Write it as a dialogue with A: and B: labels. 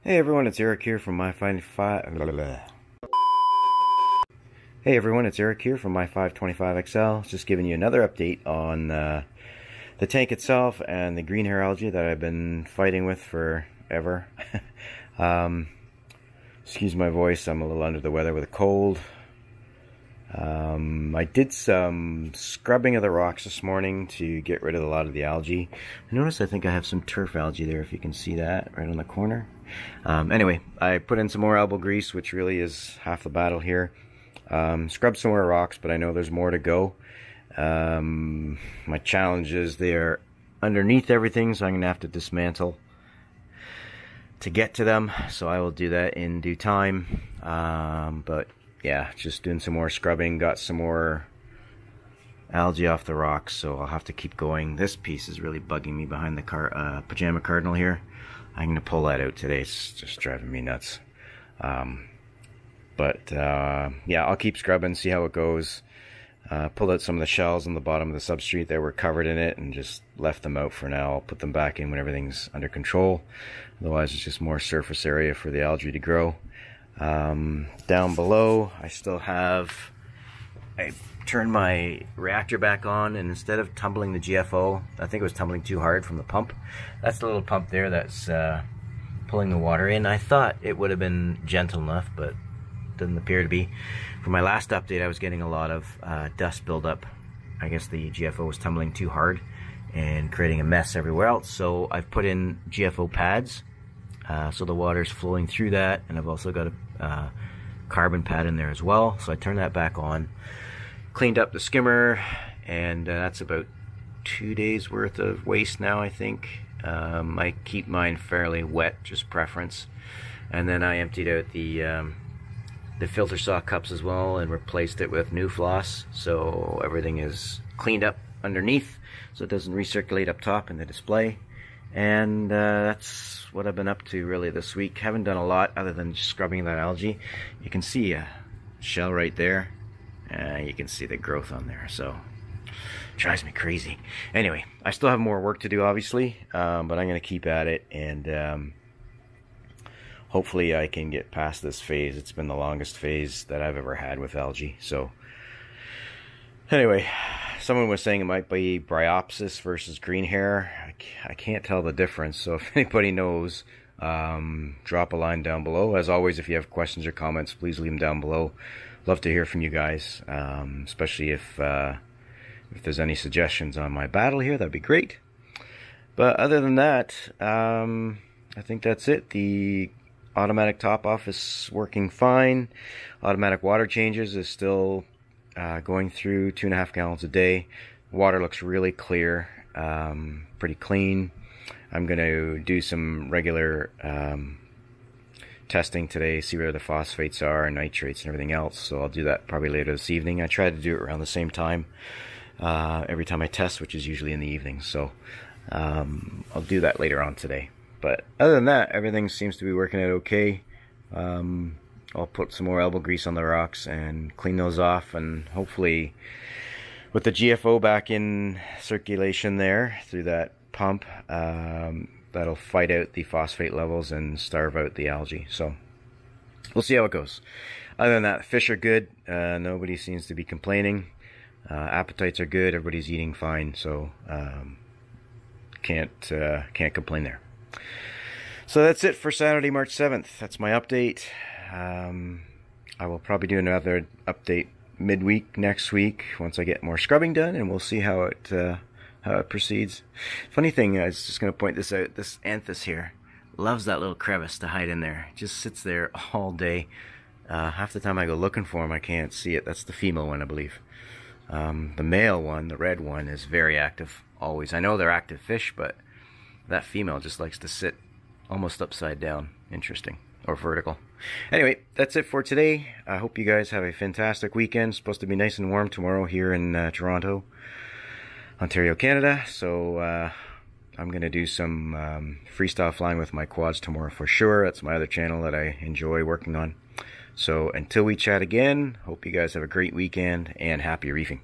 A: Hey everyone, it's Eric here from my Hey everyone, it's Eric here from my 525XL. Just giving you another update on the tank itself and the green hair algae that I've been fighting with forever. Excuse my voice, I'm a little under the weather with a cold. I did some scrubbing of the rocks this morning to get rid of a lot of the algae. Notice I think I have some turf algae there, if you can see that right on the corner. Anyway, I put in some more elbow grease, which really is half the battle here. Scrubbed some more rocks, but I know there's more to go. My challenge is they're underneath everything, so I'm going to have to dismantle to get to them. So I will do that in due time. But yeah, just doing some more scrubbing, got some more algae off the rocks, so I'll have to keep going. This piece is really bugging me behind the pajama cardinal here. I'm going to pull that out today. It's just driving me nuts. Yeah, I'll keep scrubbing, see how it goes. Pulled out some of the shells on the bottom of the substrate that were covered in it and just left them out for now. I'll put them back in when everything's under control. Otherwise, it's just more surface area for the algae to grow. Down below, I still have... I turned my reactor back on, and instead of tumbling the GFO, I think it was tumbling too hard from the pump. That's the little pump there that's pulling the water in. I thought it would have been gentle enough, but doesn't appear to be. For my last update, I was getting a lot of dust buildup. I guess the GFO was tumbling too hard and creating a mess everywhere else. So I've put in GFO pads, so the water's flowing through that, and I've also got a carbon pad in there as well. So I turned that back on, cleaned up the skimmer, and that's about 2 days worth of waste now, I think. I keep mine fairly wet, just preference. And then I emptied out the filter saw cups as well and replaced it with new floss, so everything is cleaned up underneath so it doesn't recirculate up top in the display. And that's what I've been up to really this week. Haven't done a lot other than just scrubbing that algae. You can see a shell right there. You can see the growth on there, so it drives me crazy. Anyway, I still have more work to do, obviously, but I'm going to keep at it, and hopefully I can get past this phase. It's been the longest phase that I've ever had with algae. So anyway, someone was saying it might be bryopsis versus green hair. I can't tell the difference, so if anybody knows, drop a line down below. As always, if you have questions or comments, please leave them down below. Love to hear from you guys, especially if there's any suggestions on my battle here, that'd be great. But other than that, I think that's it. The automatic top off is working fine. Automatic water changes is still going through 2.5 gallons a day. Water looks really clear, pretty clean. I'm going to do some regular testing today, see where the phosphates are and nitrates and everything else. So I'll do that probably later this evening. I try to do it around the same time every time I test, which is usually in the evening. So I'll do that later on today. But other than that, everything seems to be working out okay. I'll put some more elbow grease on the rocks and clean those off, and hopefully with the GFO back in circulation there through that pump, that'll fight out the phosphate levels and starve out the algae. So we'll see how it goes. Other than that, fish are good. Nobody seems to be complaining. Appetites are good. Everybody's eating fine. So can't complain there. So that's it for Saturday, March 7th. That's my update. I will probably do another update midweek next week once I get more scrubbing done, and we'll see how it proceeds. Funny thing, I was just going to point this out. This anthus here loves that little crevice to hide in there. It just sits there all day. Half the time I go looking for him, I can't see it. That's the female one, I believe. The male one, the red one, is very active always. I know they're active fish, but that female just likes to sit almost upside down. Interesting. Or vertical. Anyway, that's it for today. I hope you guys have a fantastic weekend. It's supposed to be nice and warm tomorrow here in Toronto, Ontario, Canada. So I'm going to do some freestyle flying with my quads tomorrow for sure. That's my other channel that I enjoy working on. So until we chat again, hope you guys have a great weekend and happy reefing.